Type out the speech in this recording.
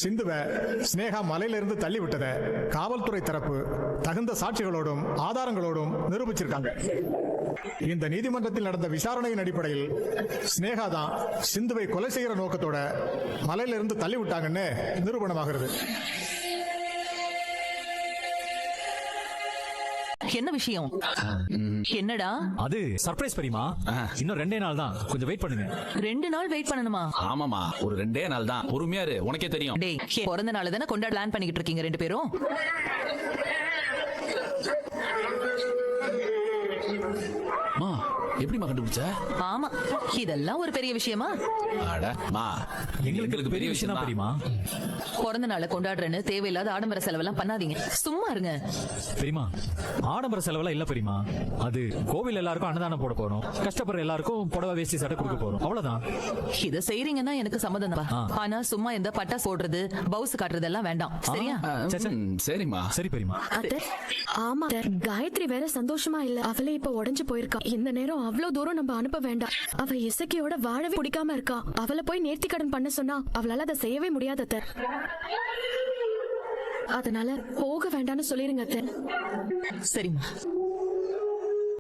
சிந்துவை ஸ்னேகா மலையிலிருந்து தள்ளி விட்டதை காவல்துறை தரப்பு தகுந்த சாட்சிகளோடும் ஆதாரங்களோடும் நிரூபிச்சிருக்காங்க. இந்த நீதிமன்றத்தில் நடந்த விசாரணையின் அடிப்படையில் ஸ்னேகா தான் சிந்துவை கொலை செய்கிற நோக்கத்தோட மலையிலிருந்து தள்ளி விட்டாங்கன்னு நிரூபணமாகிறது. என்ன விஷயம்? என்னடா அது சர்ப்ரைஸ் பெரியமா. இன்னும் 2 நாள் தான், கொஞ்சம் வெயிட் பண்ணுங்க. 2 நாள் வெயிட் பண்ணணுமா? ஆமாமா, ஒரு 2 நாள் தான், பொறுமையா இரு, உனக்கே தெரியும். டேய், பிறந்த நாள் தானே கொண்டாட பிளான் பண்ணிக்கிட்டு இருக்கீங்க 2 பேரும். எப்படிமா கண்டுபிடிச்ச? ஆமா, இதெல்லாம் ஒரு பெரிய விஷயமா? அட மா, எங்களுக்கு பெரிய விஷயம் தான் பெரியமா. பிறந்த நாளை கொண்டாடுறேன்னு தேவையில்லாத ஆடம்பர செலவெல்லாம் பண்ணாதீங்க, சும்மா இருங்க. பெரியமா, ஆடம்பர செலவெல்லாம் இல்ல பெரியமா. அது கோவில் எல்லாருக்கும் அன்னதானம் போட போறோம், கஷ்டப்படுற எல்லாருக்கும் புடவை வேஷ்டி சட்டை கொடுக்க போறோம், அவ்வளவுதான். இத செய்றீங்கன்னா எனக்கு சம்மதம் தான். ஆனா சும்மா இந்த பட்டாசு போடுறது பவுஸ் காட்டுறது எல்லாம் வேண்டாம், சரியா? சரிம்மா. சரி பெரியமா. ஆமா, காயத்ரி வேற சந்தோஷமா இல்ல. அவளே இப்ப உடைஞ்சு போயிருக்கா. இந்த நேரம் அவ்வளவு தூரம் நம்ம அனுப்ப வேண்டாம். அவ இசக்கியோட வாழவே பிடிக்காம இருக்கா. அவளை போய் நேர்த்தி கடன் பண்ண சொன்னா அவளால அதை செய்யவே முடியாத. அதனால போக வேண்டாம்னு சொல்லிருங்க. சரிம்மா.